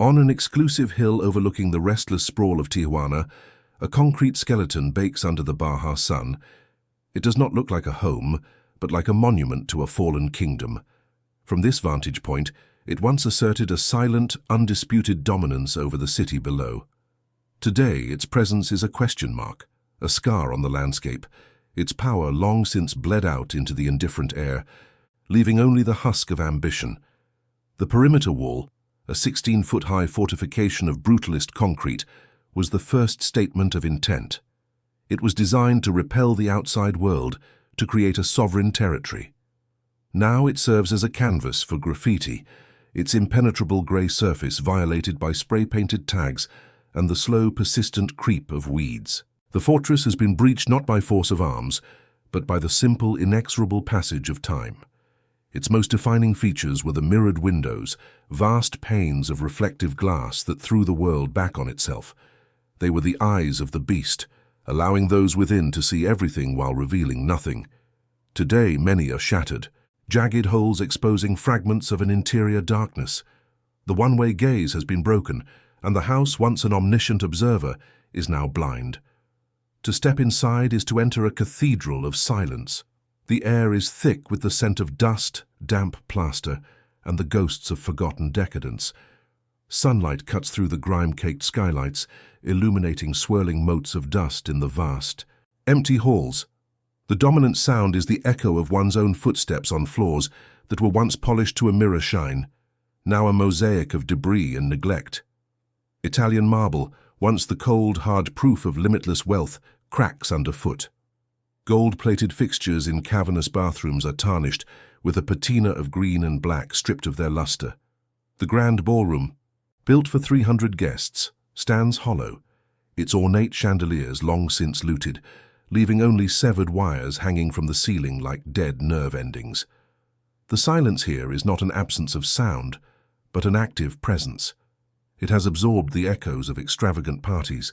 On an exclusive hill overlooking the restless sprawl of Tijuana, a concrete skeleton bakes under the Baja sun. It does not look like a home, but like a monument to a fallen kingdom. From this vantage point, it once asserted a silent, undisputed dominance over the city below. Today, its presence is a question mark, a scar on the landscape, its power long since bled out into the indifferent air, leaving only the husk of ambition. The perimeter wall, a 16-foot-high fortification of brutalist concrete, was the first statement of intent. It was designed to repel the outside world, to create a sovereign territory. Now it serves as a canvas for graffiti, its impenetrable grey surface violated by spray-painted tags and the slow, persistent creep of weeds. The fortress has been breached not by force of arms, but by the simple, inexorable passage of time. Its most defining features were the mirrored windows, vast panes of reflective glass that threw the world back on itself. They were the eyes of the beast, allowing those within to see everything while revealing nothing. Today, many are shattered, jagged holes exposing fragments of an interior darkness. The one-way gaze has been broken, and the house, once an omniscient observer, is now blind. To step inside is to enter a cathedral of silence. The air is thick with the scent of dust, damp plaster, and the ghosts of forgotten decadence. Sunlight cuts through the grime-caked skylights, illuminating swirling motes of dust in the vast, empty halls. The dominant sound is the echo of one's own footsteps on floors that were once polished to a mirror shine, now a mosaic of debris and neglect. Italian marble, once the cold, hard proof of limitless wealth, cracks underfoot. Gold-plated fixtures in cavernous bathrooms are tarnished, with a patina of green and black stripped of their luster. The grand ballroom, built for 300 guests, stands hollow, its ornate chandeliers long since looted, leaving only severed wires hanging from the ceiling like dead nerve endings. The silence here is not an absence of sound, but an active presence. It has absorbed the echoes of extravagant parties,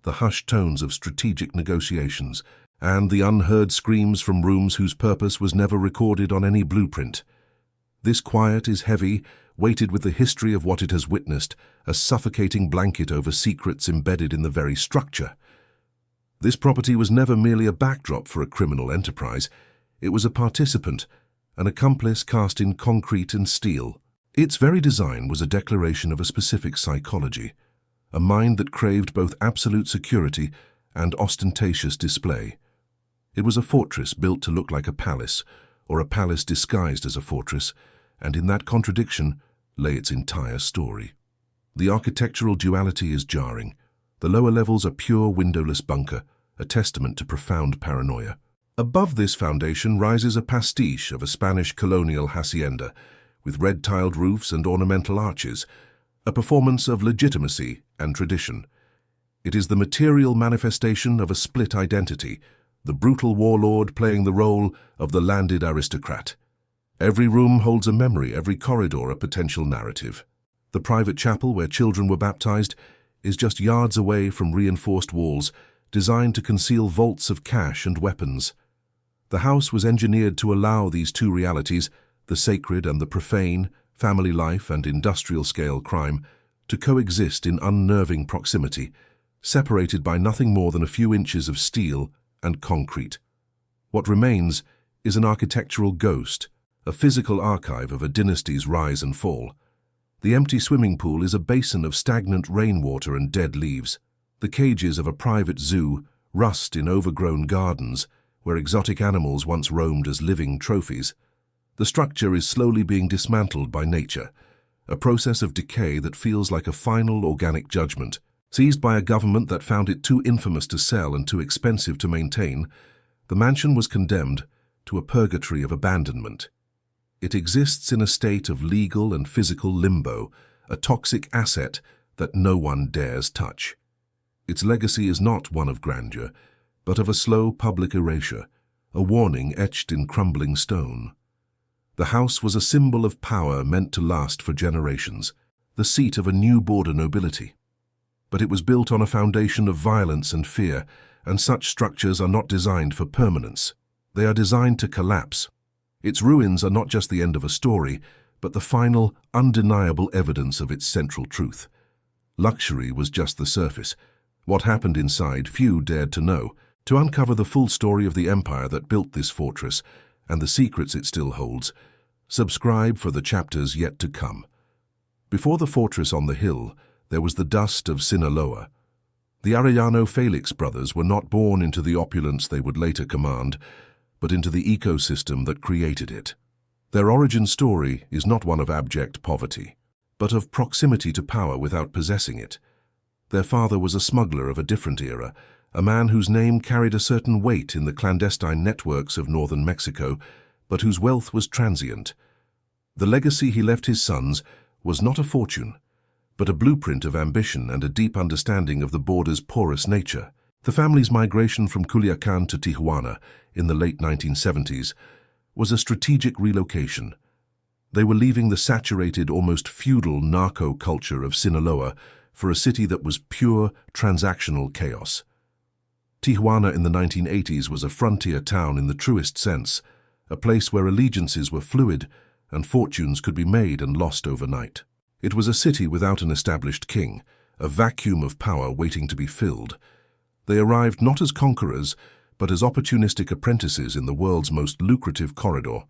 the hushed tones of strategic negotiations, and the unheard screams from rooms whose purpose was never recorded on any blueprint. This quiet is heavy, weighted with the history of what it has witnessed, a suffocating blanket over secrets embedded in the very structure. This property was never merely a backdrop for a criminal enterprise. It was a participant, an accomplice cast in concrete and steel. Its very design was a declaration of a specific psychology, a mind that craved both absolute security and ostentatious display. It was a fortress built to look like a palace, or a palace disguised as a fortress, and in that contradiction lay its entire story. The architectural duality is jarring. The lower levels are pure windowless bunker, a testament to profound paranoia. Above this foundation rises a pastiche of a Spanish colonial hacienda, with red-tiled roofs and ornamental arches, a performance of legitimacy and tradition. It is the material manifestation of a split identity, the brutal warlord playing the role of the landed aristocrat. Every room holds a memory, every corridor a potential narrative. The private chapel where children were baptized is just yards away from reinforced walls designed to conceal vaults of cash and weapons. The house was engineered to allow these two realities, the sacred and the profane, family life and industrial-scale crime, to coexist in unnerving proximity, separated by nothing more than a few inches of steel and concrete. What remains is an architectural ghost, a physical archive of a dynasty's rise and fall. The empty swimming pool is a basin of stagnant rainwater and dead leaves. The cages of a private zoo rust in overgrown gardens, where exotic animals once roamed as living trophies. The structure is slowly being dismantled by nature, a process of decay that feels like a final organic judgment. Seized by a government that found it too infamous to sell and too expensive to maintain, the mansion was condemned to a purgatory of abandonment. It exists in a state of legal and physical limbo, a toxic asset that no one dares touch. Its legacy is not one of grandeur, but of a slow public erasure, a warning etched in crumbling stone. The house was a symbol of power meant to last for generations, the seat of a new border nobility. But it was built on a foundation of violence and fear, and such structures are not designed for permanence. They are designed to collapse. Its ruins are not just the end of a story, but the final, undeniable evidence of its central truth. Luxury was just the surface. What happened inside, few dared to know. To uncover the full story of the empire that built this fortress and the secrets it still holds, subscribe for the chapters yet to come. Before the fortress on the hill, there was the dust of Sinaloa. The Arellano Felix brothers were not born into the opulence they would later command, but into the ecosystem that created it. Their origin story is not one of abject poverty, but of proximity to power without possessing it. Their father was a smuggler of a different era, a man whose name carried a certain weight in the clandestine networks of northern Mexico, but whose wealth was transient. The legacy he left his sons was not a fortune, but a blueprint of ambition and a deep understanding of the border's porous nature. The family's migration from Culiacan to Tijuana in the late 1970s was a strategic relocation. They were leaving the saturated, almost feudal narco culture of Sinaloa for a city that was pure, transactional chaos. Tijuana in the 1980s was a frontier town in the truest sense, a place where allegiances were fluid and fortunes could be made and lost overnight. It was a city without an established king, a vacuum of power waiting to be filled. They arrived not as conquerors, but as opportunistic apprentices in the world's most lucrative corridor.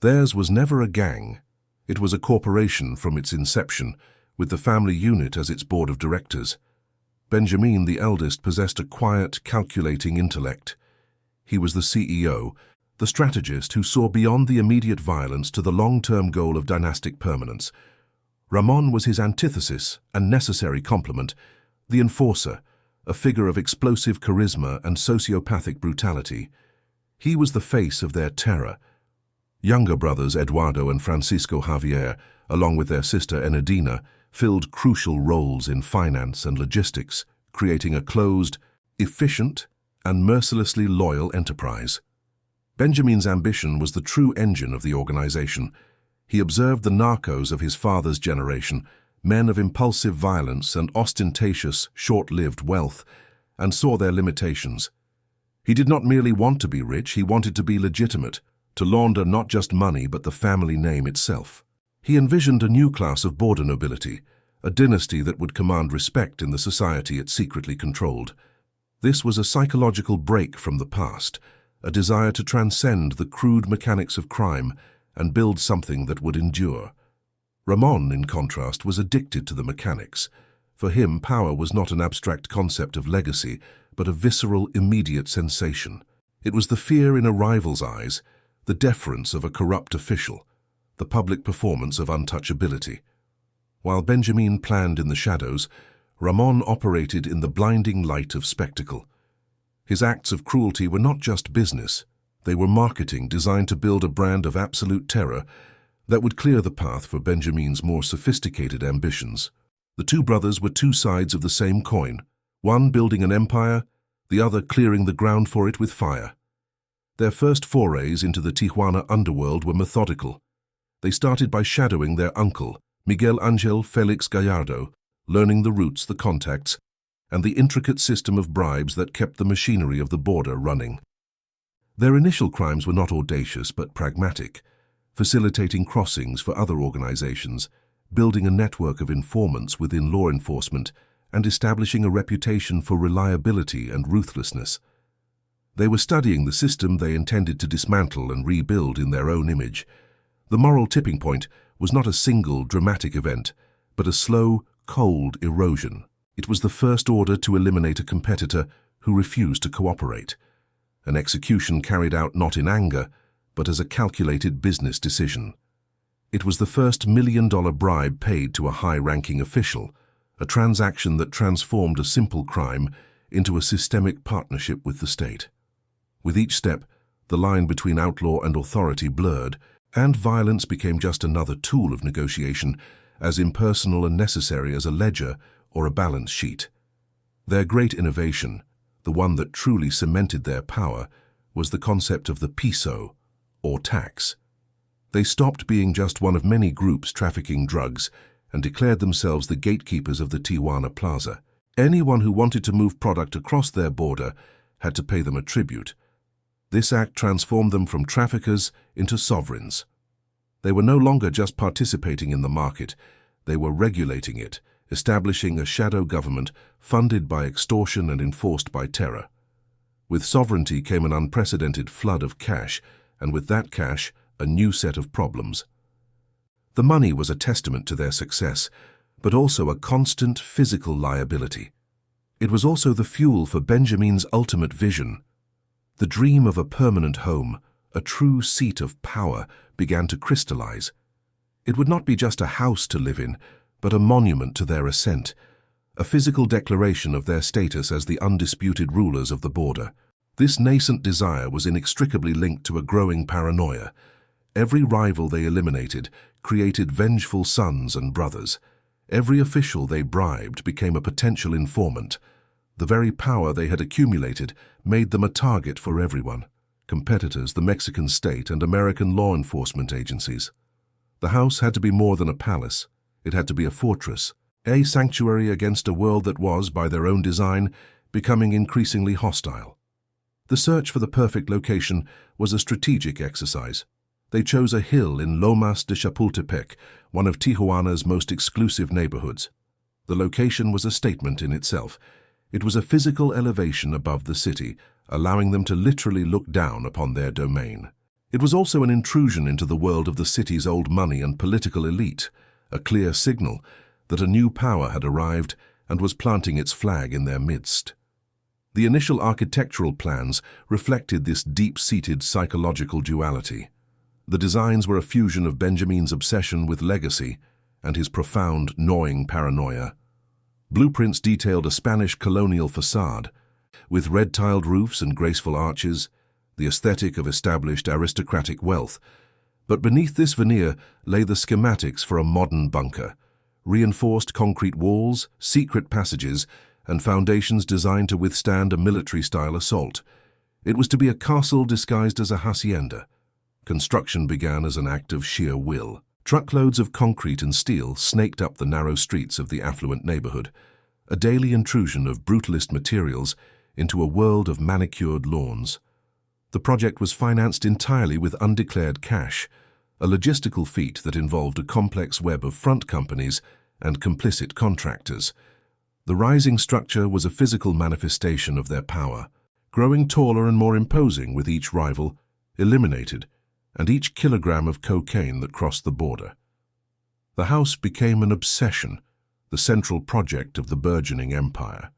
Theirs was never a gang. It was a corporation from its inception, with the family unit as its board of directors. Benjamin, the eldest, possessed a quiet, calculating intellect. He was the CEO, the strategist who saw beyond the immediate violence to the long-term goal of dynastic permanence. Ramon was his antithesis and necessary complement, the enforcer, a figure of explosive charisma and sociopathic brutality. He was the face of their terror. Younger brothers Eduardo and Francisco Javier, along with their sister Enedina, filled crucial roles in finance and logistics, creating a closed, efficient, and mercilessly loyal enterprise. Benjamin's ambition was the true engine of the organization. He observed the narcos of his father's generation, men of impulsive violence and ostentatious, short-lived wealth, and saw their limitations. He did not merely want to be rich, he wanted to be legitimate, to launder not just money but the family name itself. He envisioned a new class of border nobility, a dynasty that would command respect in the society it secretly controlled. This was a psychological break from the past, a desire to transcend the crude mechanics of crime and build something that would endure. Ramon, in contrast, was addicted to the mechanics. For him, power was not an abstract concept of legacy, but a visceral, immediate sensation. It was the fear in a rival's eyes, the deference of a corrupt official, the public performance of untouchability. While Benjamin planned in the shadows, Ramon operated in the blinding light of spectacle. His acts of cruelty were not just business. They were marketing designed to build a brand of absolute terror that would clear the path for Benjamin's more sophisticated ambitions. The two brothers were two sides of the same coin, one building an empire, the other clearing the ground for it with fire. Their first forays into the Tijuana underworld were methodical. They started by shadowing their uncle, Miguel Angel Felix Gallardo, learning the routes, the contacts, and the intricate system of bribes that kept the machinery of the border running. Their initial crimes were not audacious but pragmatic, facilitating crossings for other organizations, building a network of informants within law enforcement, and establishing a reputation for reliability and ruthlessness. They were studying the system they intended to dismantle and rebuild in their own image. The moral tipping point was not a single dramatic event, but a slow, cold erosion. It was the first order to eliminate a competitor who refused to cooperate. An execution carried out not in anger, but as a calculated business decision. It was the first million-dollar bribe paid to a high-ranking official, a transaction that transformed a simple crime into a systemic partnership with the state. With each step, the line between outlaw and authority blurred, and violence became just another tool of negotiation, as impersonal and necessary as a ledger or a balance sheet. Their great innovation, the one that truly cemented their power, was the concept of the peso, or tax. They stopped being just one of many groups trafficking drugs and declared themselves the gatekeepers of the Tijuana Plaza. Anyone who wanted to move product across their border had to pay them a tribute. This act transformed them from traffickers into sovereigns. They were no longer just participating in the market, they were regulating it, establishing a shadow government funded by extortion and enforced by terror. With sovereignty came an unprecedented flood of cash, and with that cash, a new set of problems. The money was a testament to their success, but also a constant physical liability. It was also the fuel for Benjamin's ultimate vision. The dream of a permanent home, a true seat of power, began to crystallize. It would not be just a house to live in, but a monument to their ascent, a physical declaration of their status as the undisputed rulers of the border. This nascent desire was inextricably linked to a growing paranoia. Every rival they eliminated created vengeful sons and brothers. Every official they bribed became a potential informant. The very power they had accumulated made them a target for everyone: competitors, the Mexican state, and American law enforcement agencies. The house had to be more than a palace. It had to be a fortress, a sanctuary against a world that was, by their own design, becoming increasingly hostile. The search for the perfect location was a strategic exercise. They chose a hill in Lomas de Chapultepec, one of Tijuana's most exclusive neighborhoods. The location was a statement in itself. It was a physical elevation above the city, allowing them to literally look down upon their domain. It was also an intrusion into the world of the city's old money and political elite, a clear signal that a new power had arrived and was planting its flag in their midst. The initial architectural plans reflected this deep-seated psychological duality. The designs were a fusion of Benjamin's obsession with legacy and his profound, gnawing paranoia. Blueprints detailed a Spanish colonial facade, with red-tiled roofs and graceful arches, the aesthetic of established aristocratic wealth. But beneath this veneer lay the schematics for a modern bunker: reinforced concrete walls, secret passages, and foundations designed to withstand a military-style assault. It was to be a castle disguised as a hacienda. Construction began as an act of sheer will. Truckloads of concrete and steel snaked up the narrow streets of the affluent neighborhood, a daily intrusion of brutalist materials into a world of manicured lawns. The project was financed entirely with undeclared cash, a logistical feat that involved a complex web of front companies and complicit contractors. The rising structure was a physical manifestation of their power, growing taller and more imposing with each rival eliminated, and each kilogram of cocaine that crossed the border. The house became an obsession, the central project of the burgeoning empire.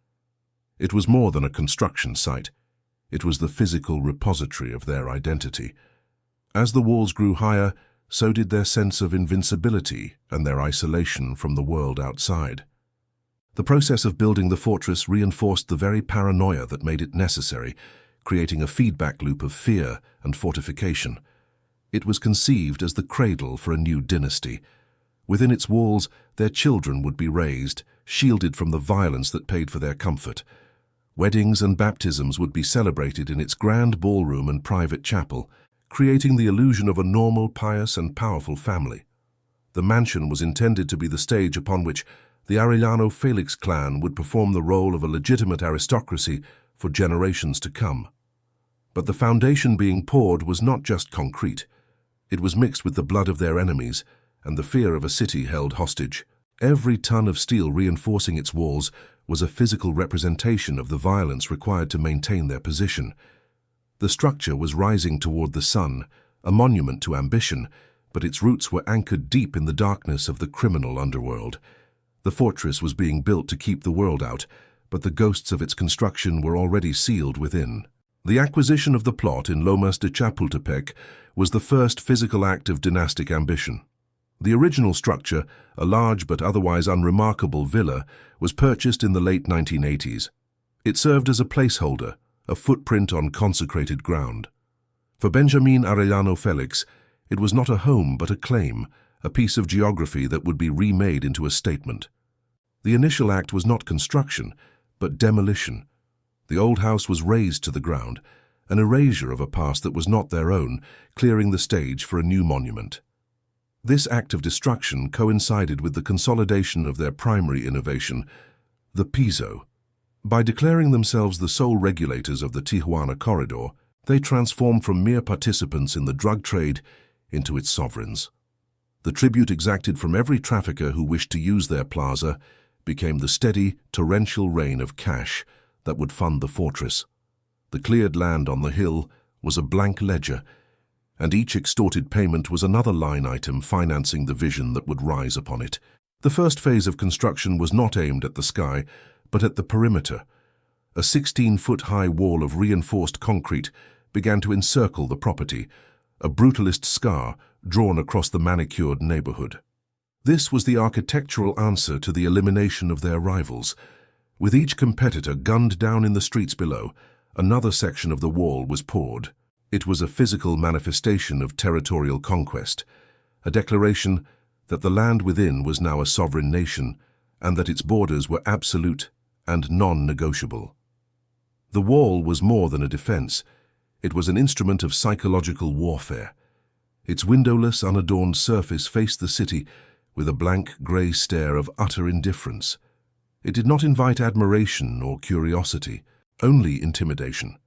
It was more than a construction site. It was the physical repository of their identity. As the walls grew higher, so did their sense of invincibility and their isolation from the world outside. The process of building the fortress reinforced the very paranoia that made it necessary, creating a feedback loop of fear and fortification. It was conceived as the cradle for a new dynasty. Within its walls, their children would be raised, shielded from the violence that paid for their comfort. Weddings and baptisms would be celebrated in its grand ballroom and private chapel, creating the illusion of a normal, pious, and powerful family. The mansion was intended to be the stage upon which the Arellano Felix clan would perform the role of a legitimate aristocracy for generations to come. But the foundation being poured was not just concrete. It was mixed with the blood of their enemies and the fear of a city held hostage. Every ton of steel reinforcing its walls was a physical representation of the violence required to maintain their position. The structure was rising toward the sun, a monument to ambition, but its roots were anchored deep in the darkness of the criminal underworld. The fortress was being built to keep the world out, but the ghosts of its construction were already sealed within. The acquisition of the plot in Lomas de Chapultepec was the first physical act of dynastic ambition. The original structure, a large but otherwise unremarkable villa, was purchased in the late 1980s. It served as a placeholder, a footprint on consecrated ground. For Benjamin Arellano Felix, it was not a home but a claim, a piece of geography that would be remade into a statement. The initial act was not construction, but demolition. The old house was razed to the ground, an erasure of a past that was not their own, clearing the stage for a new monument. This act of destruction coincided with the consolidation of their primary innovation, the piso. By declaring themselves the sole regulators of the Tijuana corridor, they transformed from mere participants in the drug trade into its sovereigns. The tribute exacted from every trafficker who wished to use their plaza became the steady, torrential rain of cash that would fund the fortress. The cleared land on the hill was a blank ledger, and each extorted payment was another line item financing the vision that would rise upon it. The first phase of construction was not aimed at the sky, but at the perimeter. A 16-foot-high wall of reinforced concrete began to encircle the property, a brutalist scar drawn across the manicured neighborhood. This was the architectural answer to the elimination of their rivals. With each competitor gunned down in the streets below, another section of the wall was poured. It was a physical manifestation of territorial conquest, a declaration that the land within was now a sovereign nation and that its borders were absolute and non-negotiable. The wall was more than a defense. It was an instrument of psychological warfare. Its windowless, unadorned surface faced the city with a blank, grey stare of utter indifference. It did not invite admiration or curiosity, only intimidation.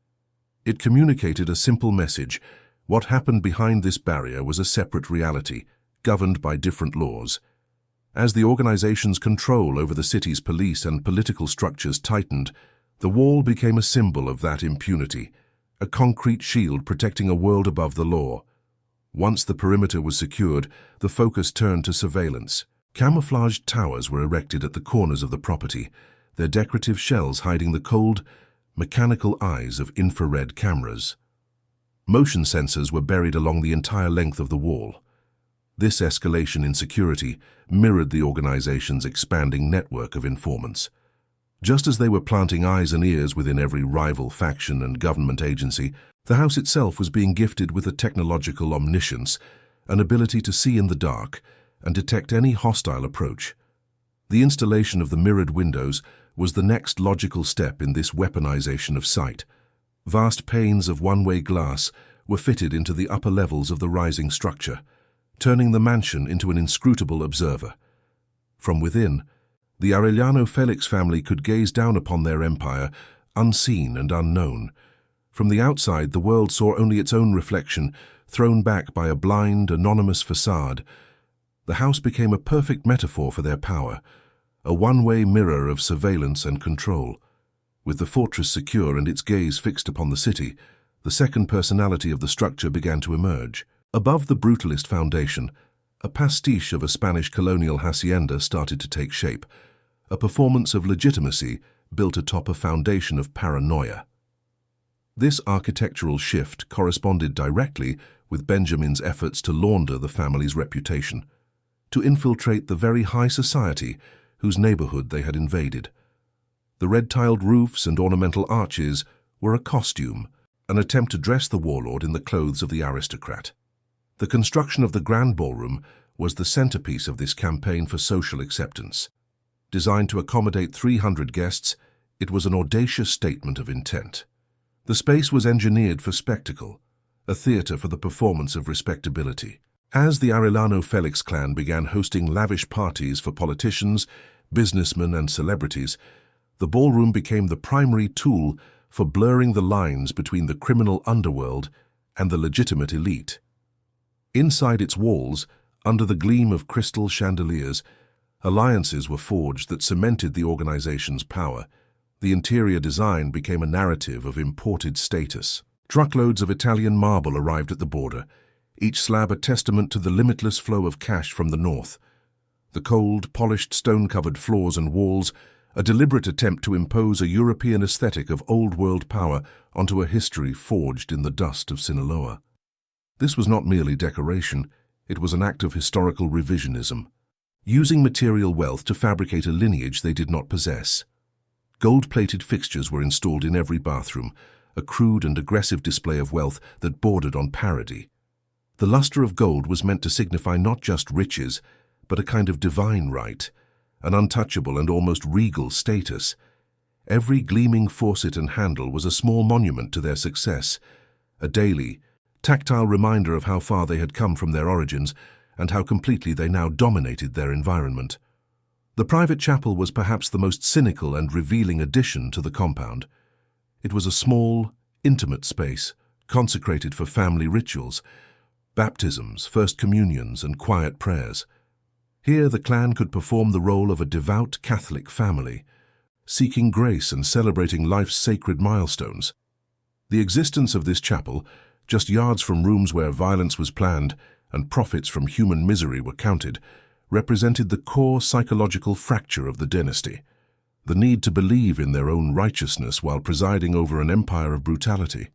It communicated a simple message. What happened behind this barrier was a separate reality, governed by different laws. As the organization's control over the city's police and political structures tightened, the wall became a symbol of that impunity, a concrete shield protecting a world above the law. Once the perimeter was secured, the focus turned to surveillance. Camouflaged towers were erected at the corners of the property, their decorative shells hiding the cold, mechanical eyes of infrared cameras. Motion sensors were buried along the entire length of the wall. This escalation in security mirrored the organization's expanding network of informants. Just as they were planting eyes and ears within every rival faction and government agency, the house itself was being gifted with a technological omniscience, an ability to see in the dark and detect any hostile approach. The installation of the mirrored windows was the next logical step in this weaponization of sight. Vast panes of one-way glass were fitted into the upper levels of the rising structure, turning the mansion into an inscrutable observer. From within, the Arellano Felix family could gaze down upon their empire, unseen and unknown. From the outside, the world saw only its own reflection, thrown back by a blind, anonymous facade. The house became a perfect metaphor for their power, a one-way mirror of surveillance and control. With the fortress secure and its gaze fixed upon the city, the second personality of the structure began to emerge. Above the brutalist foundation, a pastiche of a Spanish colonial hacienda started to take shape, a performance of legitimacy built atop a foundation of paranoia. This architectural shift corresponded directly with Benjamin's efforts to launder the family's reputation, to infiltrate the very high society whose neighborhood they had invaded. The red-tiled roofs and ornamental arches were a costume, an attempt to dress the warlord in the clothes of the aristocrat. The construction of the Grand Ballroom was the centerpiece of this campaign for social acceptance. Designed to accommodate 300 guests, it was an audacious statement of intent. The space was engineered for spectacle, a theater for the performance of respectability. As the Arellano Felix clan began hosting lavish parties for politicians, businessmen, and celebrities, the ballroom became the primary tool for blurring the lines between the criminal underworld and the legitimate elite. Inside its walls, under the gleam of crystal chandeliers, alliances were forged that cemented the organization's power. The interior design became a narrative of imported status. Truckloads of Italian marble arrived at the border, each slab a testament to the limitless flow of cash from the north. The cold, polished stone-covered floors and walls, a deliberate attempt to impose a European aesthetic of old-world power onto a history forged in the dust of Sinaloa. This was not merely decoration, it was an act of historical revisionism, using material wealth to fabricate a lineage they did not possess. Gold-plated fixtures were installed in every bathroom, a crude and aggressive display of wealth that bordered on parody. The luster of gold was meant to signify not just riches, but a kind of divine right, an untouchable and almost regal status. Every gleaming faucet and handle was a small monument to their success, a daily, tactile reminder of how far they had come from their origins and how completely they now dominated their environment. The private chapel was perhaps the most cynical and revealing addition to the compound. It was a small, intimate space, consecrated for family rituals, baptisms, first communions, and quiet prayers. Here the clan could perform the role of a devout Catholic family, seeking grace and celebrating life's sacred milestones. The existence of this chapel, just yards from rooms where violence was planned and profits from human misery were counted, represented the core psychological fracture of the dynasty, the need to believe in their own righteousness while presiding over an empire of brutality.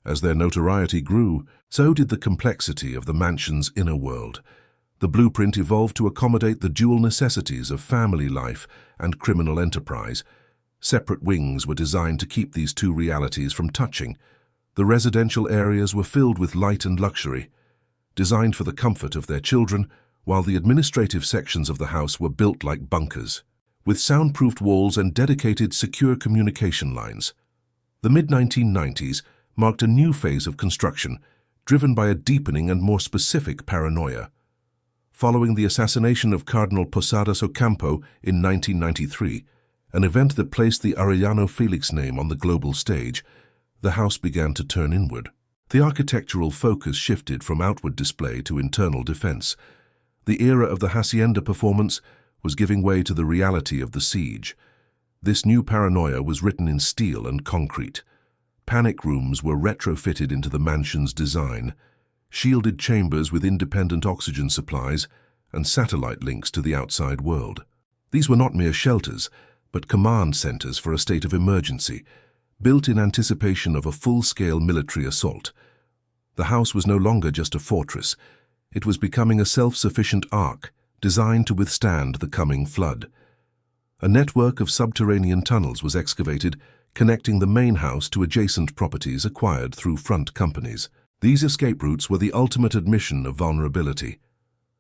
As their notoriety grew, so did the complexity of the mansion's inner world. The blueprint evolved to accommodate the dual necessities of family life and criminal enterprise. Separate wings were designed to keep these two realities from touching. The residential areas were filled with light and luxury, designed for the comfort of their children, while the administrative sections of the house were built like bunkers, with soundproofed walls and dedicated secure communication lines. The mid-1990s marked a new phase of construction, driven by a deepening and more specific paranoia. Following the assassination of Cardinal Posadas Ocampo in 1993, an event that placed the Arellano Felix name on the global stage, the house began to turn inward. The architectural focus shifted from outward display to internal defense. The era of the hacienda performance was giving way to the reality of the siege. This new paranoia was written in steel and concrete. Panic rooms were retrofitted into the mansion's design, shielded chambers with independent oxygen supplies, and satellite links to the outside world. These were not mere shelters, but command centers for a state of emergency, built in anticipation of a full-scale military assault. The house was no longer just a fortress. It was becoming a self-sufficient ark, designed to withstand the coming flood. A network of subterranean tunnels was excavated, connecting the main house to adjacent properties acquired through front companies. These escape routes were the ultimate admission of vulnerability,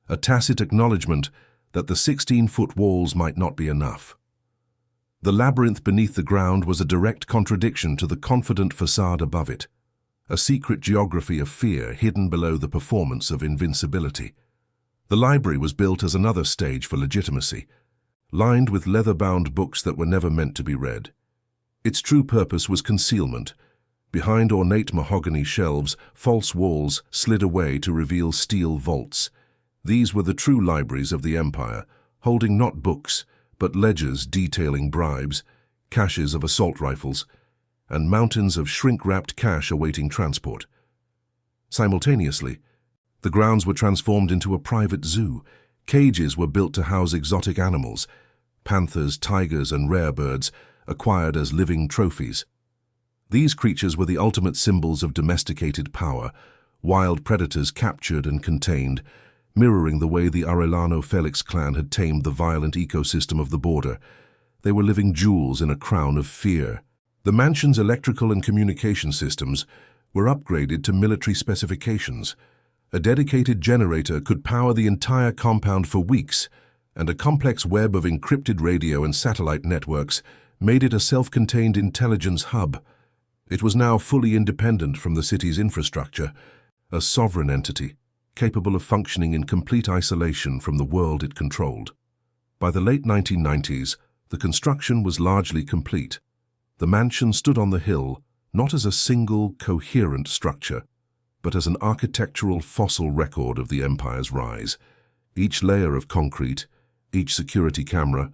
a tacit acknowledgement that the 16-foot walls might not be enough. The labyrinth beneath the ground was a direct contradiction to the confident facade above it, a secret geography of fear hidden below the performance of invincibility. The library was built as another stage for legitimacy, lined with leather-bound books that were never meant to be read. Its true purpose was concealment. Behind ornate mahogany shelves, false walls slid away to reveal steel vaults. These were the true libraries of the empire, holding not books, but ledgers detailing bribes, caches of assault rifles, and mountains of shrink-wrapped cash awaiting transport. Simultaneously, the grounds were transformed into a private zoo. Cages were built to house exotic animals, panthers, tigers, and rare birds, acquired as living trophies. These creatures were the ultimate symbols of domesticated power, wild predators captured and contained, mirroring the way the Arellano Felix clan had tamed the violent ecosystem of the border. They were living jewels in a crown of fear. The mansion's electrical and communication systems were upgraded to military specifications. A dedicated generator could power the entire compound for weeks, and a complex web of encrypted radio and satellite networks made it a self-contained intelligence hub. It was now fully independent from the city's infrastructure, a sovereign entity, capable of functioning in complete isolation from the world it controlled. By the late 1990s, the construction was largely complete. The mansion stood on the hill, not as a single, coherent structure, but as an architectural fossil record of the empire's rise. Each layer of concrete, each security camera,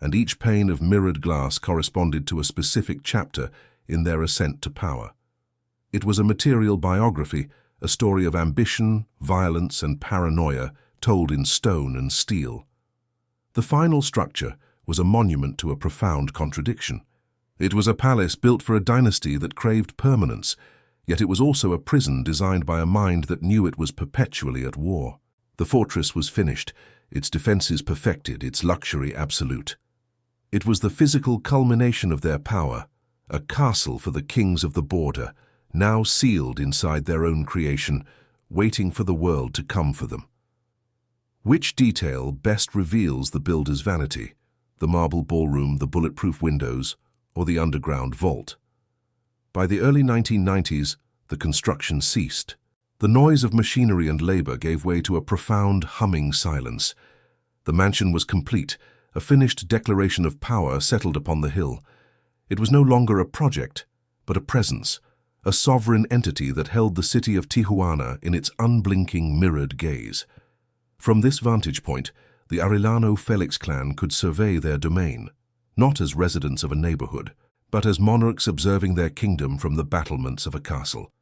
and each pane of mirrored glass corresponded to a specific chapter in their ascent to power. It was a material biography, a story of ambition, violence, and paranoia told in stone and steel. The final structure was a monument to a profound contradiction. It was a palace built for a dynasty that craved permanence, yet it was also a prison designed by a mind that knew it was perpetually at war. The fortress was finished, its defenses perfected, its luxury absolute. It was the physical culmination of their power, a castle for the kings of the border, now sealed inside their own creation, waiting for the world to come for them. Which detail best reveals the builder's vanity? The marble ballroom, the bulletproof windows, or the underground vault? By the early 1990s, the construction ceased. The noise of machinery and labor gave way to a profound, humming silence. The mansion was complete, a finished declaration of power settled upon the hill. It was no longer a project, but a presence, a sovereign entity that held the city of Tijuana in its unblinking, mirrored gaze. From this vantage point, the Arellano Felix clan could survey their domain, not as residents of a neighborhood, but as monarchs observing their kingdom from the battlements of a castle.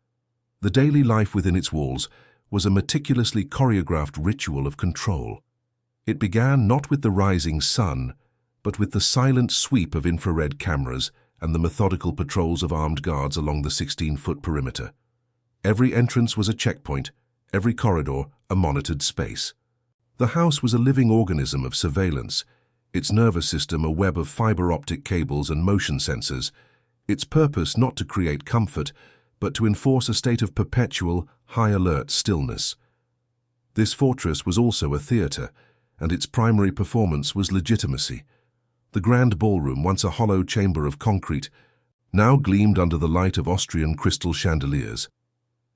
The daily life within its walls was a meticulously choreographed ritual of control. It began not with the rising sun, but with the silent sweep of infrared cameras and the methodical patrols of armed guards along the 16-foot perimeter. Every entrance was a checkpoint, every corridor a monitored space. The house was a living organism of surveillance, its nervous system a web of fiber-optic cables and motion sensors, its purpose not to create comfort, but to enforce a state of perpetual, high-alert stillness. This fortress was also a theater, and its primary performance was legitimacy. The grand ballroom, once a hollow chamber of concrete, now gleamed under the light of Austrian crystal chandeliers.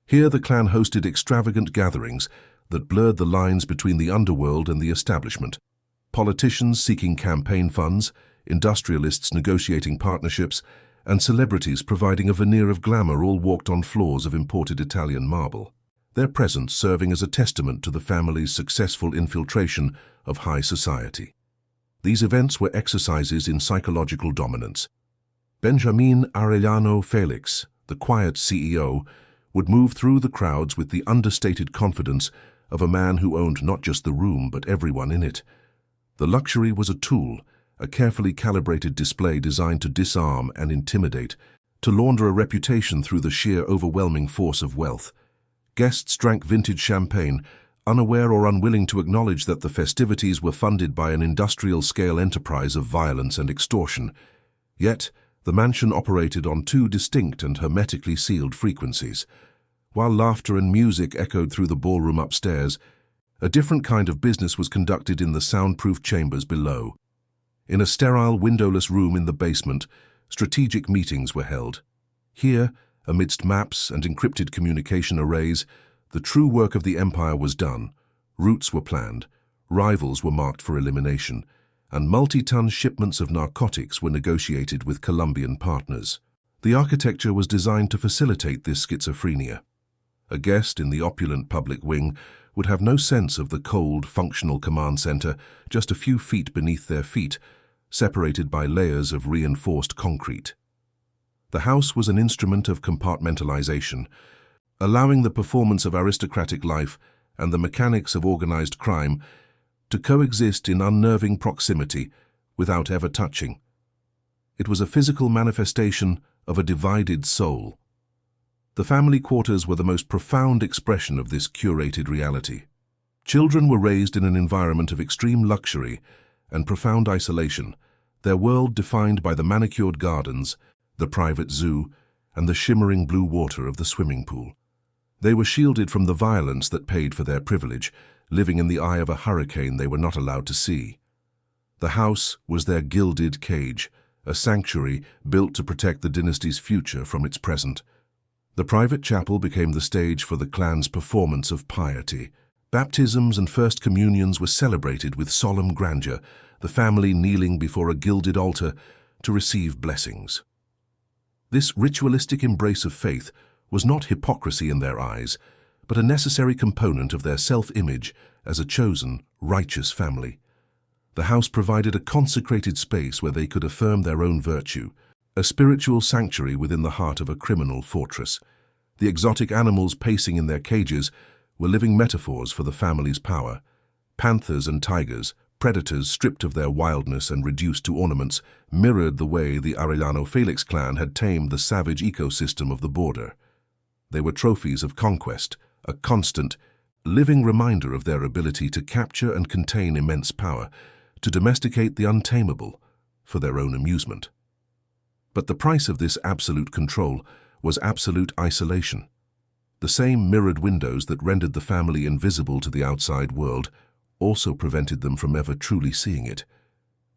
Here the clan hosted extravagant gatherings that blurred the lines between the underworld and the establishment. Politicians seeking campaign funds, industrialists negotiating partnerships, and celebrities providing a veneer of glamour all walked on floors of imported Italian marble, their presence serving as a testament to the family's successful infiltration of high society. These events were exercises in psychological dominance. Benjamin Arellano Felix, the quiet CEO, would move through the crowds with the understated confidence of a man who owned not just the room but everyone in it. The luxury was a tool, a carefully calibrated display designed to disarm and intimidate, to launder a reputation through the sheer overwhelming force of wealth. Guests drank vintage champagne, unaware or unwilling to acknowledge that the festivities were funded by an industrial-scale enterprise of violence and extortion. Yet, the mansion operated on two distinct and hermetically sealed frequencies. While laughter and music echoed through the ballroom upstairs, a different kind of business was conducted in the soundproof chambers below. In a sterile, windowless room in the basement, strategic meetings were held. Here, amidst maps and encrypted communication arrays, the true work of the empire was done. Routes were planned, rivals were marked for elimination, and multi-ton shipments of narcotics were negotiated with Colombian partners. The architecture was designed to facilitate this schizophrenia. A guest in the opulent public wing would have no sense of the cold, functional command center just a few feet beneath their feet, separated by layers of reinforced concrete. The house was an instrument of compartmentalization, allowing the performance of aristocratic life and the mechanics of organized crime to coexist in unnerving proximity without ever touching. It was a physical manifestation of a divided soul. The family quarters were the most profound expression of this curated reality. Children were raised in an environment of extreme luxury and profound isolation, their world defined by the manicured gardens, the private zoo, and the shimmering blue water of the swimming pool. They were shielded from the violence that paid for their privilege, living in the eye of a hurricane they were not allowed to see. The house was their gilded cage, a sanctuary built to protect the dynasty's future from its present. The private chapel became the stage for the clan's performance of piety. Baptisms and first communions were celebrated with solemn grandeur, the family kneeling before a gilded altar to receive blessings. This ritualistic embrace of faith was not hypocrisy in their eyes, but a necessary component of their self-image as a chosen, righteous family. The house provided a consecrated space where they could affirm their own virtue, a spiritual sanctuary within the heart of a criminal fortress. The exotic animals pacing in their cages were living metaphors for the family's power. Panthers and tigers, predators stripped of their wildness and reduced to ornaments, mirrored the way the Arellano Felix clan had tamed the savage ecosystem of the border. They were trophies of conquest, a constant, living reminder of their ability to capture and contain immense power, to domesticate the untamable for their own amusement. But the price of this absolute control was absolute isolation. The same mirrored windows that rendered the family invisible to the outside world also prevented them from ever truly seeing it.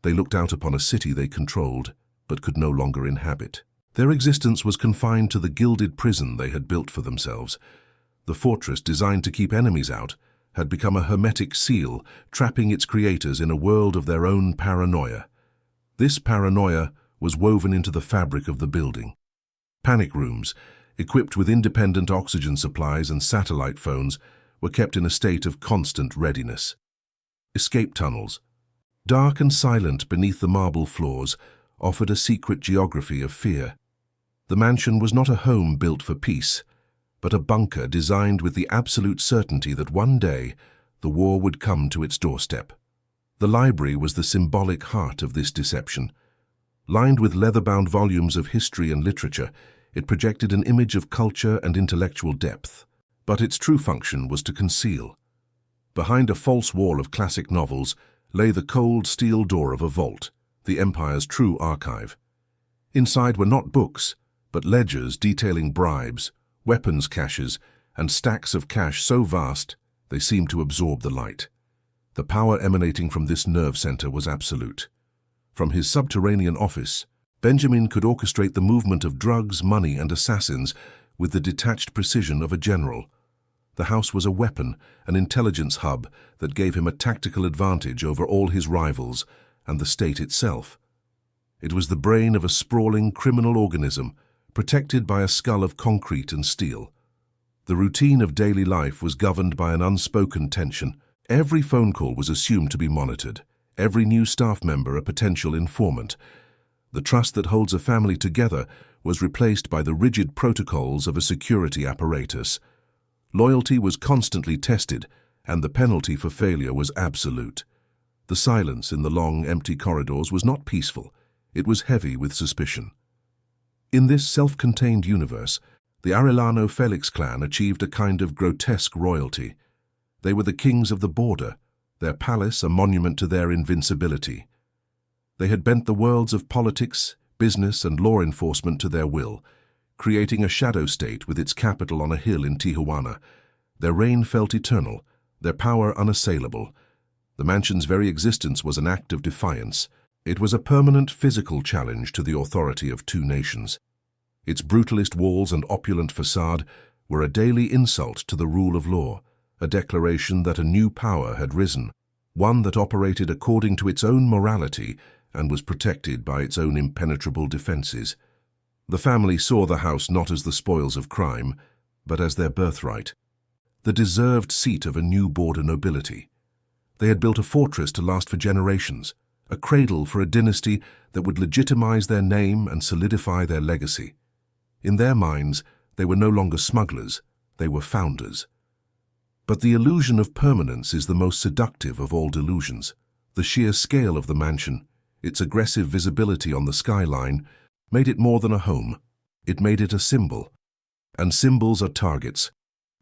They looked out upon a city they controlled, but could no longer inhabit. Their existence was confined to the gilded prison they had built for themselves. The fortress, designed to keep enemies out, had become a hermetic seal, trapping its creators in a world of their own paranoia. This paranoia was woven into the fabric of the building. Panic rooms, equipped with independent oxygen supplies and satellite phones, were kept in a state of constant readiness. Escape tunnels, dark and silent beneath the marble floors, offered a secret geography of fear. The mansion was not a home built for peace, but a bunker designed with the absolute certainty that one day the war would come to its doorstep. The library was the symbolic heart of this deception. Lined with leather-bound volumes of history and literature, it projected an image of culture and intellectual depth. But its true function was to conceal. Behind a false wall of classic novels lay the cold steel door of a vault, the Empire's true archive. Inside were not books, but ledgers detailing bribes, weapons caches, and stacks of cash so vast they seemed to absorb the light. The power emanating from this nerve center was absolute. From his subterranean office, Benjamin could orchestrate the movement of drugs, money, and assassins with the detached precision of a general. The house was a weapon, an intelligence hub that gave him a tactical advantage over all his rivals and the state itself. It was the brain of a sprawling criminal organism, protected by a skull of concrete and steel. The routine of daily life was governed by an unspoken tension. Every phone call was assumed to be monitored, every new staff member a potential informant. The trust that holds a family together was replaced by the rigid protocols of a security apparatus. Loyalty was constantly tested, and the penalty for failure was absolute. The silence in the long, empty corridors was not peaceful. It was heavy with suspicion. In this self-contained universe, the Arellano Felix clan achieved a kind of grotesque royalty. They were the kings of the border, their palace a monument to their invincibility. They had bent the worlds of politics, business, and law enforcement to their will, creating a shadow state with its capital on a hill in Tijuana. Their reign felt eternal, their power unassailable. The mansion's very existence was an act of defiance. It was a permanent physical challenge to the authority of two nations. Its brutalist walls and opulent facade were a daily insult to the rule of law, a declaration that a new power had risen, one that operated according to its own morality and was protected by its own impenetrable defenses. The family saw the house not as the spoils of crime, but as their birthright, the deserved seat of a new border nobility. They had built a fortress to last for generations, a cradle for a dynasty that would legitimize their name and solidify their legacy. In their minds, they were no longer smugglers, they were founders. But the illusion of permanence is the most seductive of all delusions. The sheer scale of the mansion, its aggressive visibility on the skyline, made it more than a home. It made it a symbol. And symbols are targets.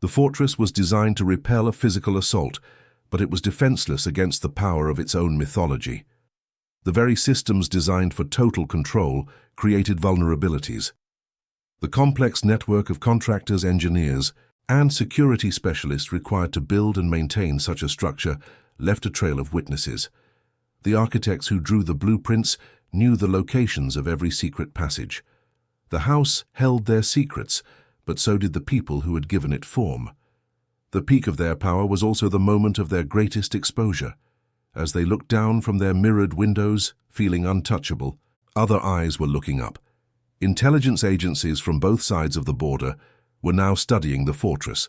The fortress was designed to repel a physical assault, but it was defenseless against the power of its own mythology. The very systems designed for total control created vulnerabilities. The complex network of contractors, engineers, and security specialists required to build and maintain such a structure left a trail of witnesses. The architects who drew the blueprints knew the locations of every secret passage. The house held their secrets, but so did the people who had given it form. The peak of their power was also the moment of their greatest exposure. As they looked down from their mirrored windows, feeling untouchable, other eyes were looking up. Intelligence agencies from both sides of the border were now studying the fortress,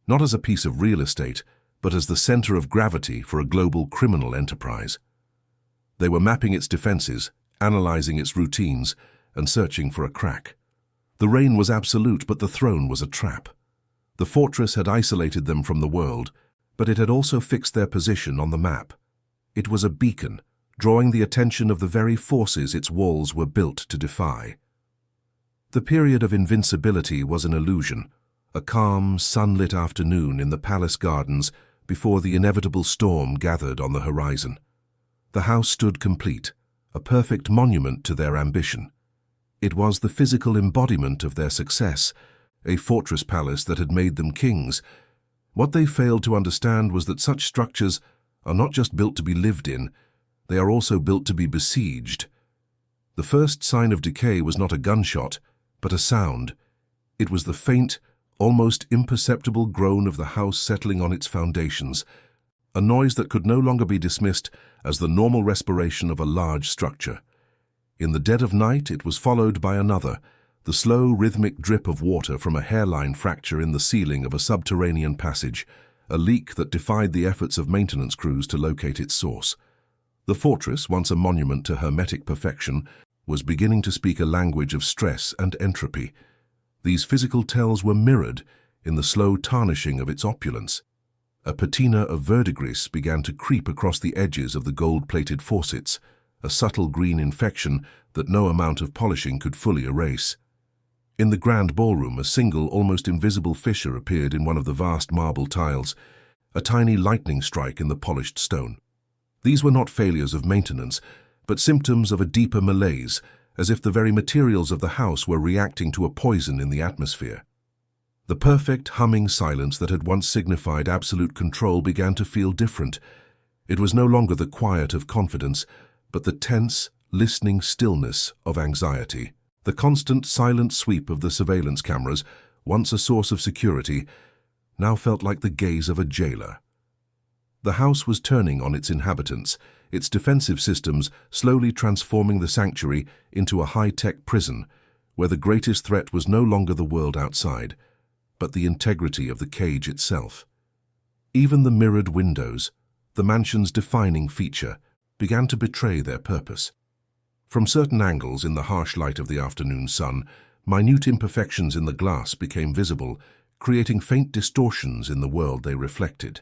not as a piece of real estate, but as the center of gravity for a global criminal enterprise. They were mapping its defenses, analyzing its routines, and searching for a crack. The reign was absolute, but the throne was a trap. The fortress had isolated them from the world, but it had also fixed their position on the map. It was a beacon, drawing the attention of the very forces its walls were built to defy. The period of invincibility was an illusion, a calm, sunlit afternoon in the palace gardens before the inevitable storm gathered on the horizon. The house stood complete, a perfect monument to their ambition. It was the physical embodiment of their success, a fortress palace that had made them kings. What they failed to understand was that such structures are not just built to be lived in, they are also built to be besieged. The first sign of decay was not a gunshot, but a sound. It was the faint, almost imperceptible groan of the house settling on its foundations, a noise that could no longer be dismissed as the normal respiration of a large structure. In the dead of night, it was followed by another, the slow, rhythmic drip of water from a hairline fracture in the ceiling of a subterranean passage, a leak that defied the efforts of maintenance crews to locate its source. The fortress, once a monument to hermetic perfection, was beginning to speak a language of stress and entropy. These physical tells were mirrored in the slow tarnishing of its opulence. A patina of verdigris began to creep across the edges of the gold-plated faucets, a subtle green infection that no amount of polishing could fully erase. In the grand ballroom, a single, almost invisible fissure appeared in one of the vast marble tiles, a tiny lightning strike in the polished stone. These were not failures of maintenance, but symptoms of a deeper malaise, as if the very materials of the house were reacting to a poison in the atmosphere. The perfect, humming silence that had once signified absolute control began to feel different. It was no longer the quiet of confidence, but the tense, listening stillness of anxiety. The constant, silent sweep of the surveillance cameras, once a source of security, now felt like the gaze of a jailer. The house was turning on its inhabitants, its defensive systems slowly transforming the sanctuary into a high-tech prison, where the greatest threat was no longer the world outside, but the integrity of the cage itself. Even the mirrored windows, the mansion's defining feature, began to betray their purpose. From certain angles in the harsh light of the afternoon sun, minute imperfections in the glass became visible, creating faint distortions in the world they reflected.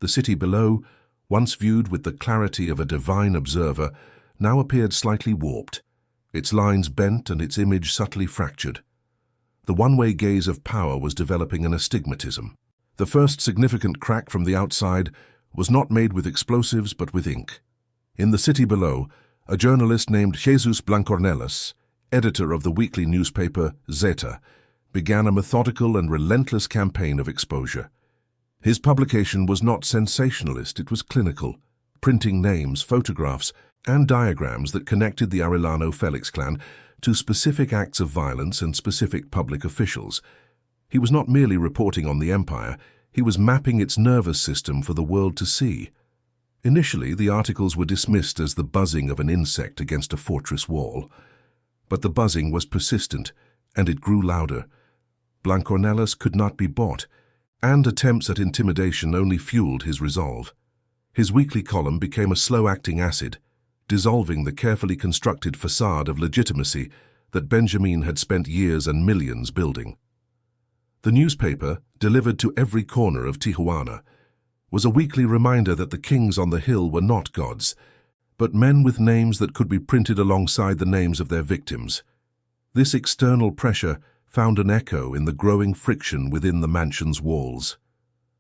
The city below, once viewed with the clarity of a divine observer, now appeared slightly warped, its lines bent and its image subtly fractured. The one-way gaze of power was developing an astigmatism. The first significant crack from the outside was not made with explosives but with ink. In the city below, a journalist named Jesus Blancornelas, editor of the weekly newspaper Zeta, began a methodical and relentless campaign of exposure. His publication was not sensationalist, it was clinical, printing names, photographs, and diagrams that connected the Arellano Felix clan to specific acts of violence and specific public officials. He was not merely reporting on the empire, he was mapping its nervous system for the world to see. Initially, the articles were dismissed as the buzzing of an insect against a fortress wall. But the buzzing was persistent, and it grew louder. Blancornelas could not be bought, and attempts at intimidation only fueled his resolve. His weekly column became a slow-acting acid, dissolving the carefully constructed facade of legitimacy that Benjamin had spent years and millions building. The newspaper, delivered to every corner of Tijuana, was a weekly reminder that the kings on the hill were not gods, but men with names that could be printed alongside the names of their victims. This external pressure found an echo in the growing friction within the mansion's walls.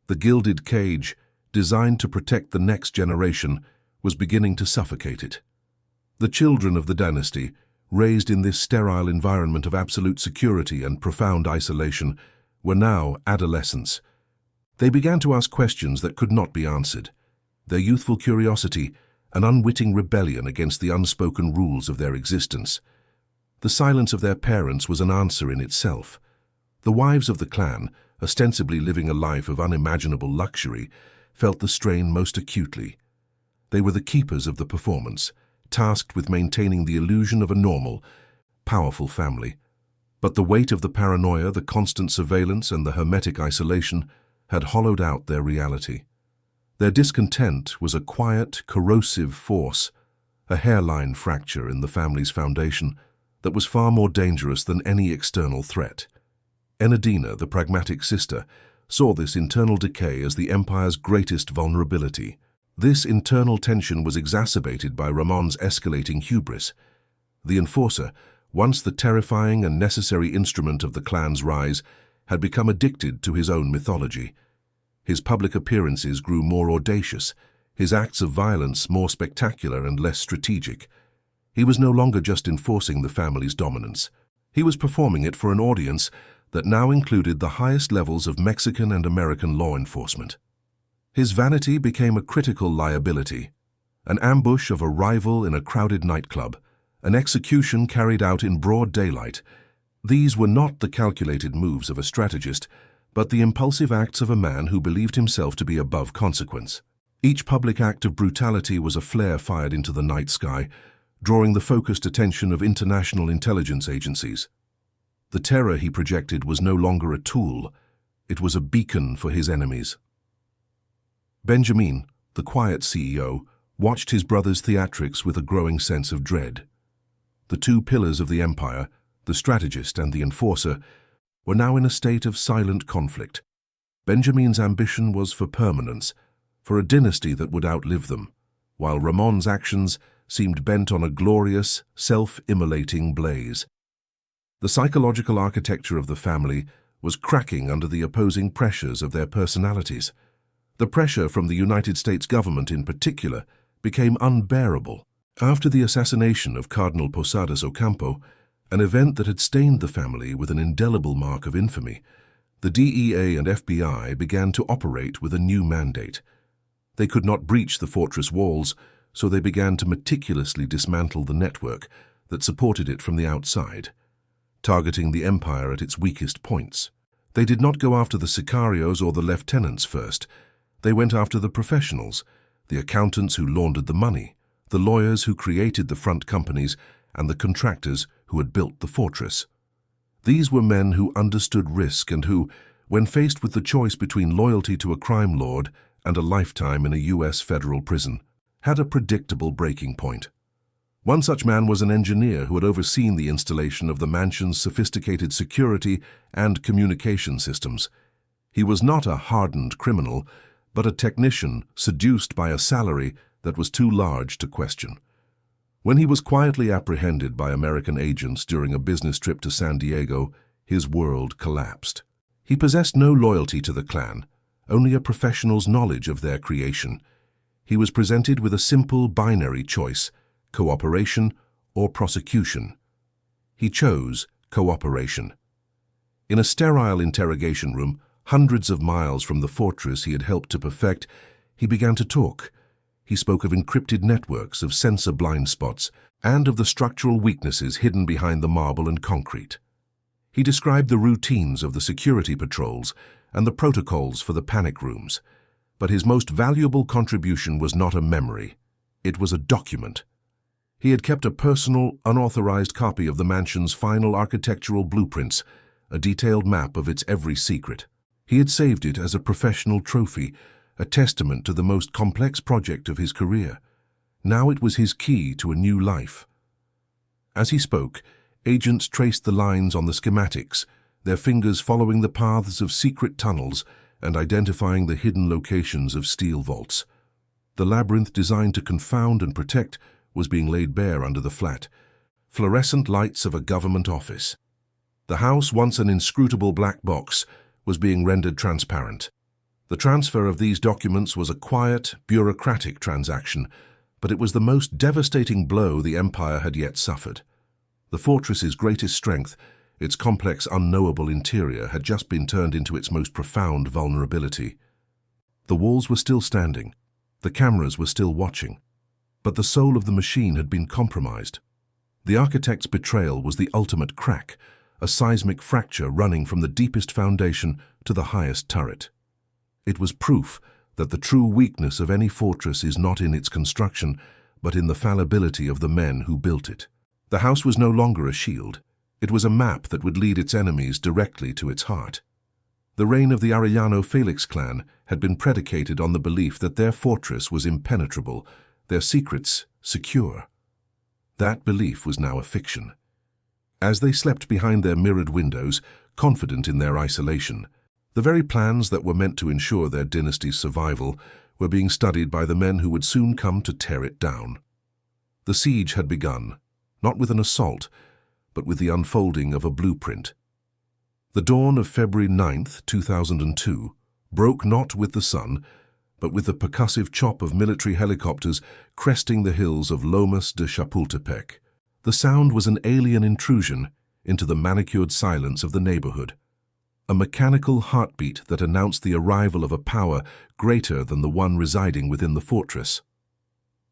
The gilded cage, designed to protect the next generation, was beginning to suffocate it. The children of the dynasty, raised in this sterile environment of absolute security and profound isolation, were now adolescents. They began to ask questions that could not be answered. Their youthful curiosity, an unwitting rebellion against the unspoken rules of their existence. The silence of their parents was an answer in itself. The wives of the clan, ostensibly living a life of unimaginable luxury, felt the strain most acutely. They were the keepers of the performance, tasked with maintaining the illusion of a normal, powerful family. But the weight of the paranoia, the constant surveillance, and the hermetic isolation had hollowed out their reality. Their discontent was a quiet, corrosive force, a hairline fracture in the family's foundation that was far more dangerous than any external threat. Enadina, the pragmatic sister, saw this internal decay as the empire's greatest vulnerability. This internal tension was exacerbated by Ramon's escalating hubris. The enforcer, once the terrifying and necessary instrument of the clan's rise, had become addicted to his own mythology. His public appearances grew more audacious, his acts of violence more spectacular and less strategic. He was no longer just enforcing the family's dominance. He was performing it for an audience that now included the highest levels of Mexican and American law enforcement. His vanity became a critical liability, an ambush of a rival in a crowded nightclub, an execution carried out in broad daylight. These were not the calculated moves of a strategist, but the impulsive acts of a man who believed himself to be above consequence. Each public act of brutality was a flare fired into the night sky, drawing the focused attention of international intelligence agencies. The terror he projected was no longer a tool, it was a beacon for his enemies. Benjamin, the quiet CEO, watched his brother's theatrics with a growing sense of dread. The two pillars of the empire, the strategist and the enforcer, were now in a state of silent conflict. Benjamin's ambition was for permanence, for a dynasty that would outlive them, while Ramon's actions seemed bent on a glorious, self-immolating blaze. The psychological architecture of the family was cracking under the opposing pressures of their personalities. The pressure from the United States government in particular became unbearable. After the assassination of Cardinal Posadas Ocampo, an event that had stained the family with an indelible mark of infamy, the DEA and FBI began to operate with a new mandate. They could not breach the fortress walls, so they began to meticulously dismantle the network that supported it from the outside, targeting the empire at its weakest points. They did not go after the sicarios or the lieutenants first. They went after the professionals, the accountants who laundered the money, the lawyers who created the front companies, and the contractors who had built the fortress. These were men who understood risk and who, when faced with the choice between loyalty to a crime lord and a lifetime in a U.S. federal prison, had a predictable breaking point. One such man was an engineer who had overseen the installation of the mansion's sophisticated security and communication systems. He was not a hardened criminal, but a technician seduced by a salary that was too large to question. When he was quietly apprehended by American agents during a business trip to San Diego, his world collapsed. He possessed no loyalty to the clan, only a professional's knowledge of their creation. He was presented with a simple binary choice: cooperation or prosecution. He chose cooperation. In a sterile interrogation room, hundreds of miles from the fortress he had helped to perfect, he began to talk. He spoke of encrypted networks, of sensor blind spots, and of the structural weaknesses hidden behind the marble and concrete. He described the routines of the security patrols and the protocols for the panic rooms. But his most valuable contribution was not a memory. It was a document. He had kept a personal, unauthorized copy of the mansion's final architectural blueprints, a detailed map of its every secret. He had saved it as a professional trophy, a testament to the most complex project of his career. Now it was his key to a new life. As he spoke, agents traced the lines on the schematics, their fingers following the paths of secret tunnels and identifying the hidden locations of steel vaults. The labyrinth designed to confound and protect was being laid bare under the flat, fluorescent lights of a government office. The house, once an inscrutable black box, was being rendered transparent. The transfer of these documents was a quiet, bureaucratic transaction, but it was the most devastating blow the empire had yet suffered. The fortress's greatest strength, its complex, unknowable interior, had just been turned into its most profound vulnerability. The walls were still standing, the cameras were still watching, but the soul of the machine had been compromised. The architect's betrayal was the ultimate crack, a seismic fracture running from the deepest foundation to the highest turret. It was proof that the true weakness of any fortress is not in its construction, but in the fallibility of the men who built it. The house was no longer a shield. It was a map that would lead its enemies directly to its heart. The reign of the Arellano Felix clan had been predicated on the belief that their fortress was impenetrable, their secrets secure. That belief was now a fiction. As they slept behind their mirrored windows, confident in their isolation, the very plans that were meant to ensure their dynasty's survival were being studied by the men who would soon come to tear it down. The siege had begun, not with an assault, but with the unfolding of a blueprint. The dawn of February 9th, 2002, broke not with the sun, but with the percussive chop of military helicopters cresting the hills of Lomas de Chapultepec. The sound was an alien intrusion into the manicured silence of the neighborhood, a mechanical heartbeat that announced the arrival of a power greater than the one residing within the fortress.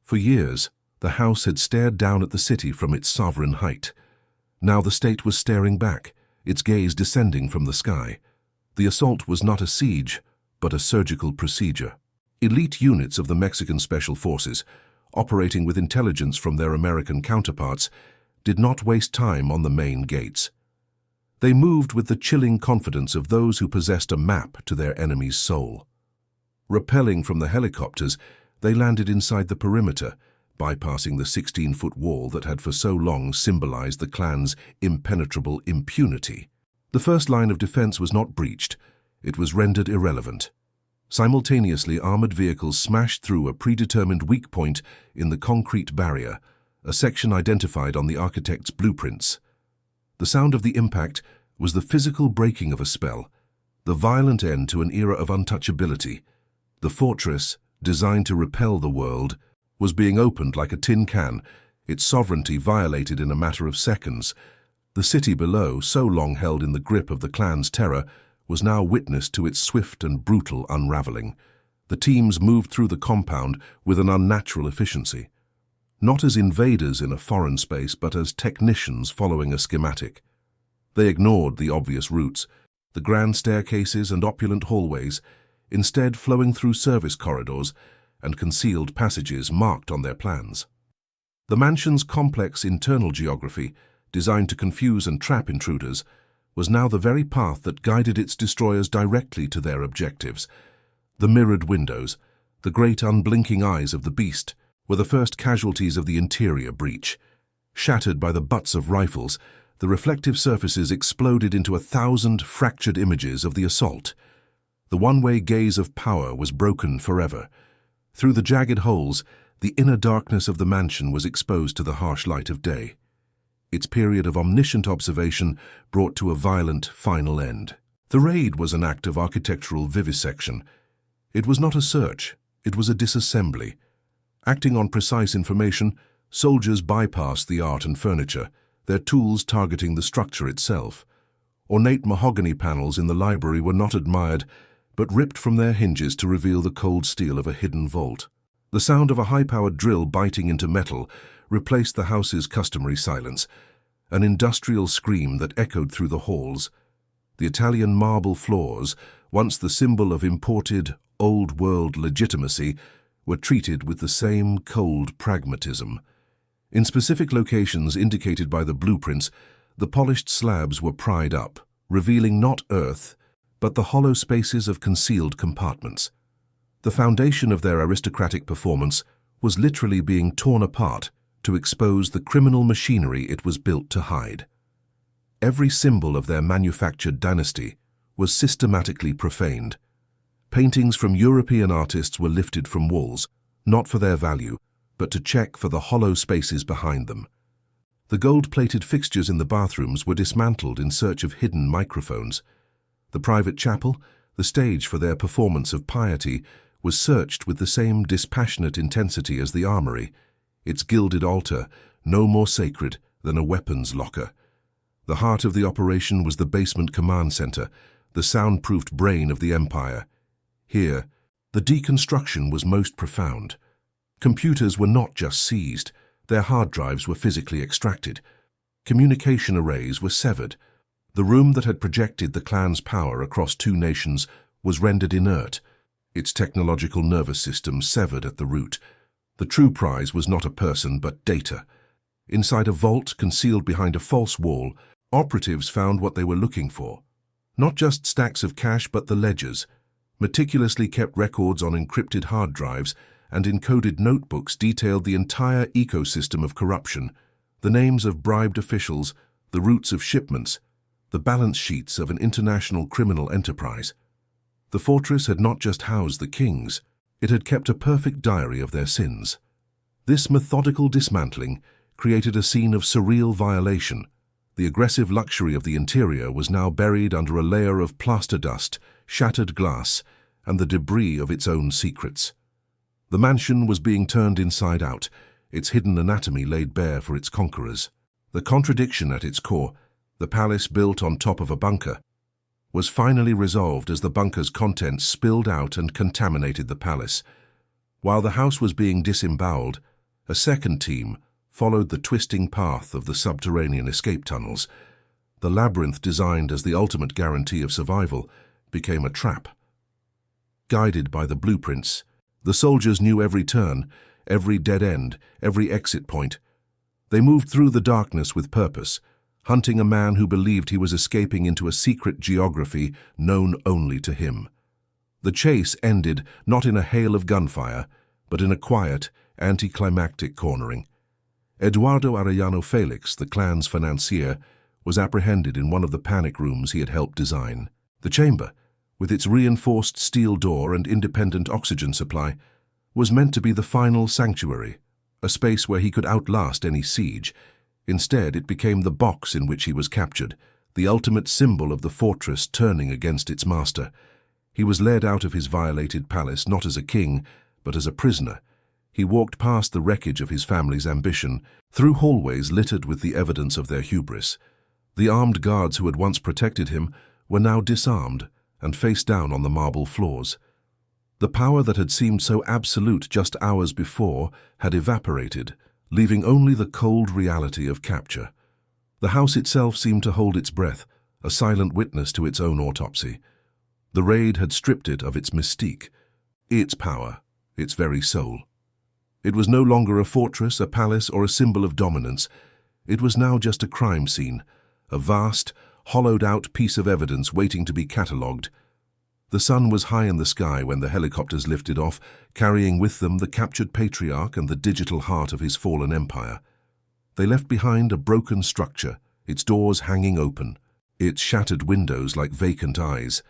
For years, the house had stared down at the city from its sovereign height. Now the state was staring back, its gaze descending from the sky. The assault was not a siege, but a surgical procedure. Elite units of the Mexican Special Forces, operating with intelligence from their American counterparts, did not waste time on the main gates. They moved with the chilling confidence of those who possessed a map to their enemy's soul. Rappelling from the helicopters, they landed inside the perimeter, bypassing the 16-foot wall that had for so long symbolized the clan's impenetrable impunity. The first line of defense was not breached, it was rendered irrelevant. Simultaneously, armored vehicles smashed through a predetermined weak point in the concrete barrier, a section identified on the architect's blueprints. The sound of the impact was the physical breaking of a spell, the violent end to an era of untouchability. The fortress, designed to repel the world, was being opened like a tin can, its sovereignty violated in a matter of seconds. The city below, so long held in the grip of the clan's terror, was now witness to its swift and brutal unraveling. The teams moved through the compound with an unnatural efficiency, not as invaders in a foreign space, but as technicians following a schematic. They ignored the obvious routes, the grand staircases and opulent hallways, instead flowing through service corridors and concealed passages marked on their plans. The mansion's complex internal geography, designed to confuse and trap intruders, was now the very path that guided its destroyers directly to their objectives. The mirrored windows, the great unblinking eyes of the beast, were the first casualties of the interior breach. Shattered by the butts of rifles, the reflective surfaces exploded into 1,000 fractured images of the assault. The one-way gaze of power was broken forever. Through the jagged holes, the inner darkness of the mansion was exposed to the harsh light of day. Its period of omniscient observation brought to a violent final end. The raid was an act of architectural vivisection. It was not a search, it was a disassembly. Acting on precise information, soldiers bypassed the art and furniture, their tools targeting the structure itself. Ornate mahogany panels in the library were not admired, but ripped from their hinges to reveal the cold steel of a hidden vault. The sound of a high-powered drill biting into metal replaced the house's customary silence, an industrial scream that echoed through the halls. The Italian marble floors, once the symbol of imported, old-world legitimacy, were treated with the same cold pragmatism. In specific locations indicated by the blueprints, the polished slabs were pried up, revealing not earth, but the hollow spaces of concealed compartments. The foundation of their aristocratic performance was literally being torn apart to expose the criminal machinery it was built to hide. Every symbol of their manufactured dynasty was systematically profaned. Paintings from European artists were lifted from walls, not for their value, but to check for the hollow spaces behind them. The gold-plated fixtures in the bathrooms were dismantled in search of hidden microphones. The private chapel, the stage for their performance of piety, was searched with the same dispassionate intensity as the armory, its gilded altar no more sacred than a weapons locker. The heart of the operation was the basement command center, the soundproofed brain of the empire. Here, the deconstruction was most profound. Computers were not just seized, their hard drives were physically extracted. Communication arrays were severed. The room that had projected the clan's power across two nations was rendered inert, its technological nervous system severed at the root. The true prize was not a person but data. Inside a vault concealed behind a false wall, operatives found what they were looking for. Not just stacks of cash but the ledgers. Meticulously kept records on encrypted hard drives and encoded notebooks detailed the entire ecosystem of corruption, the names of bribed officials, the routes of shipments, the balance sheets of an international criminal enterprise. The fortress had not just housed the kings, it had kept a perfect diary of their sins. This methodical dismantling created a scene of surreal violation. The aggressive luxury of the interior was now buried under a layer of plaster dust, shattered glass, and the debris of its own secrets. The mansion was being turned inside out, its hidden anatomy laid bare for its conquerors. The contradiction at its core, the palace built on top of a bunker, was finally resolved as the bunker's contents spilled out and contaminated the palace. While the house was being disemboweled, a second team followed the twisting path of the subterranean escape tunnels. The labyrinth designed as the ultimate guarantee of survival became a trap. Guided by the blueprints, the soldiers knew every turn, every dead end, every exit point. They moved through the darkness with purpose, hunting a man who believed he was escaping into a secret geography known only to him. The chase ended not in a hail of gunfire, but in a quiet, anticlimactic cornering. Eduardo Arellano Felix, the clan's financier, was apprehended in one of the panic rooms he had helped design. The chamber, with its reinforced steel door and independent oxygen supply, was meant to be the final sanctuary, a space where he could outlast any siege. Instead, it became the box in which he was captured, the ultimate symbol of the fortress turning against its master. He was led out of his violated palace not as a king, but as a prisoner. He walked past the wreckage of his family's ambition, through hallways littered with the evidence of their hubris. The armed guards who had once protected him were now disarmed and face down on the marble floors. The power that had seemed so absolute just hours before had evaporated, leaving only the cold reality of capture. The house itself seemed to hold its breath, a silent witness to its own autopsy. The raid had stripped it of its mystique, its power, its very soul. It was no longer a fortress, a palace, or a symbol of dominance. It was now just a crime scene, a vast, hollowed-out piece of evidence waiting to be catalogued. The sun was high in the sky when the helicopters lifted off, carrying with them the captured patriarch and the digital heart of his fallen empire. They left behind a broken structure, its doors hanging open, its shattered windows like vacant eyes.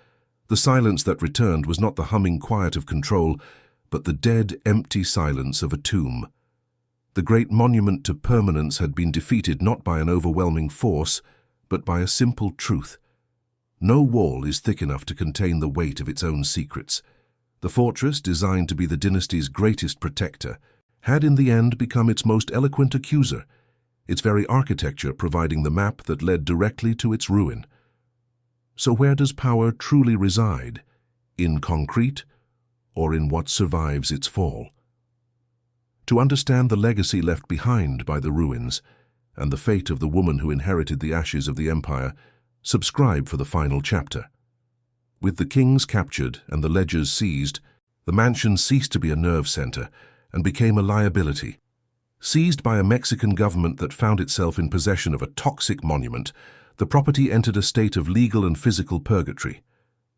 The silence that returned was not the humming quiet of control, but the dead, empty silence of a tomb. The great monument to permanence had been defeated not by an overwhelming force, but by a simple truth. No wall is thick enough to contain the weight of its own secrets. The fortress, designed to be the dynasty's greatest protector, had in the end become its most eloquent accuser, its very architecture providing the map that led directly to its ruin. So where does power truly reside? In concrete, or in what survives its fall? To understand the legacy left behind by the ruins, and the fate of the woman who inherited the ashes of the empire, subscribe for the final chapter. With the kings captured and the ledgers seized, the mansion ceased to be a nerve center and became a liability. Seized by a Mexican government that found itself in possession of a toxic monument, the property entered a state of legal and physical purgatory.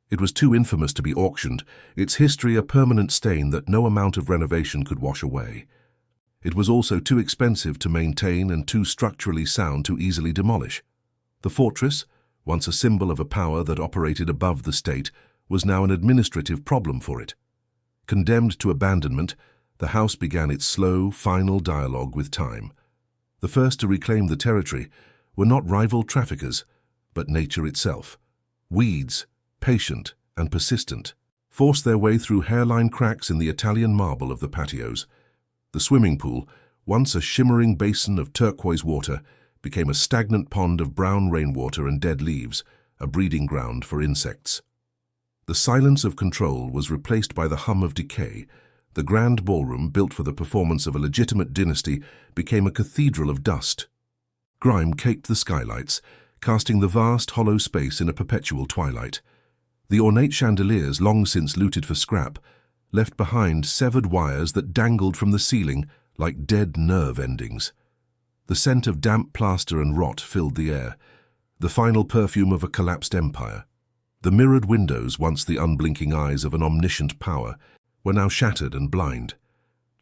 It was too infamous to be auctioned, its history a permanent stain that no amount of renovation could wash away. It was also too expensive to maintain and too structurally sound to easily demolish. The fortress, once a symbol of a power that operated above the state, was now an administrative problem for it. Condemned to abandonment, the house began its slow, final dialogue with time. The first to reclaim the territory were not rival traffickers, but nature itself. Weeds, patient and persistent, forced their way through hairline cracks in the Italian marble of the patios. The swimming pool, once a shimmering basin of turquoise water, became a stagnant pond of brown rainwater and dead leaves, a breeding ground for insects. The silence of control was replaced by the hum of decay. The grand ballroom, built for the performance of a legitimate dynasty, became a cathedral of dust. Grime caked the skylights, casting the vast hollow space in a perpetual twilight. The ornate chandeliers, long since looted for scrap, left behind severed wires that dangled from the ceiling like dead nerve endings. The scent of damp plaster and rot filled the air, the final perfume of a collapsed empire. The mirrored windows, once the unblinking eyes of an omniscient power, were now shattered and blind.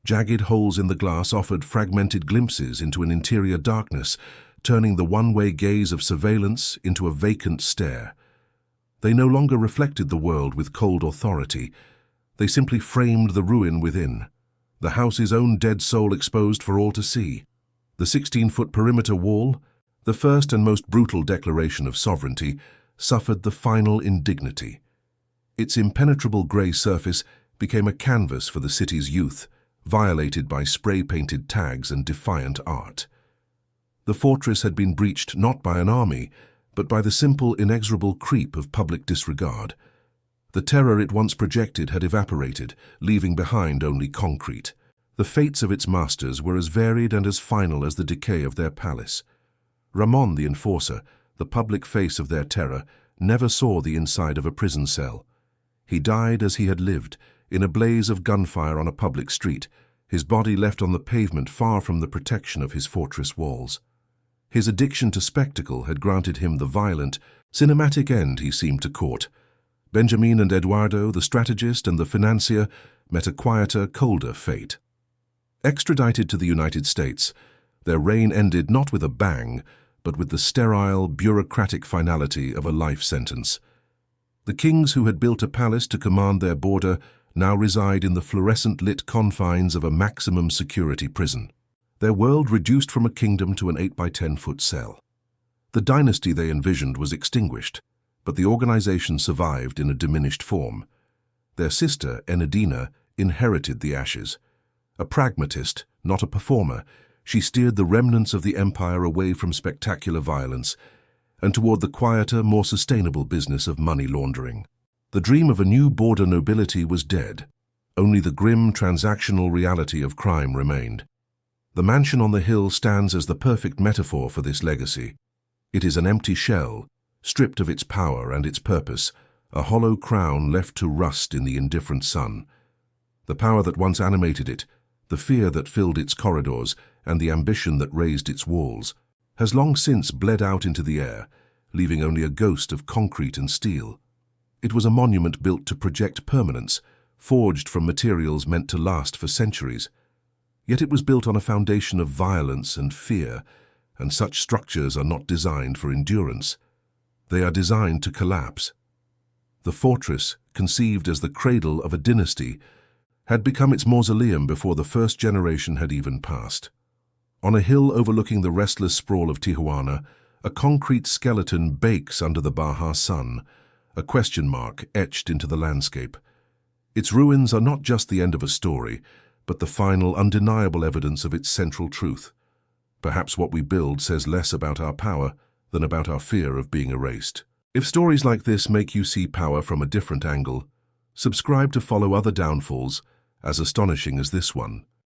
Jagged holes in the glass offered fragmented glimpses into an interior darkness, turning the one-way gaze of surveillance into a vacant stare. They no longer reflected the world with cold authority. They simply framed the ruin within, the house's own dead soul exposed for all to see. The 16-foot perimeter wall, the first and most brutal declaration of sovereignty, suffered the final indignity. Its impenetrable grey surface became a canvas for the city's youth, violated by spray-painted tags and defiant art. The fortress had been breached not by an army, but by the simple, inexorable creep of public disregard. The terror it once projected had evaporated, leaving behind only concrete. The fates of its masters were as varied and as final as the decay of their palace. Ramon, the enforcer, the public face of their terror, never saw the inside of a prison cell. He died as he had lived, in a blaze of gunfire on a public street, his body left on the pavement far from the protection of his fortress walls. His addiction to spectacle had granted him the violent, cinematic end he seemed to court. Benjamin and Eduardo, the strategist and the financier, met a quieter, colder fate. Extradited to the United States, their reign ended not with a bang, but with the sterile, bureaucratic finality of a life sentence. The kings who had built a palace to command their border now reside in the fluorescent-lit confines of a maximum security prison. Their world reduced from a kingdom to an 8-by-10-foot cell. The dynasty they envisioned was extinguished, but the organization survived in a diminished form. Their sister, Enedina, inherited the ashes. A pragmatist, not a performer, she steered the remnants of the empire away from spectacular violence and toward the quieter, more sustainable business of money laundering. The dream of a new border nobility was dead. Only the grim, transactional reality of crime remained. The mansion on the hill stands as the perfect metaphor for this legacy. It is an empty shell, stripped of its power and its purpose, a hollow crown left to rust in the indifferent sun. The power that once animated it, the fear that filled its corridors, and the ambition that raised its walls, has long since bled out into the air, leaving only a ghost of concrete and steel. It was a monument built to project permanence, forged from materials meant to last for centuries. Yet it was built on a foundation of violence and fear, and such structures are not designed for endurance. They are designed to collapse. The fortress, conceived as the cradle of a dynasty, had become its mausoleum before the first generation had even passed. On a hill overlooking the restless sprawl of Tijuana, a concrete skeleton bakes under the Baja sun, a question mark etched into the landscape. Its ruins are not just the end of a story, but the final, undeniable evidence of its central truth. Perhaps what we build says less about our power than about our fear of being erased. If stories like this make you see power from a different angle, subscribe to follow other downfalls as astonishing as this one.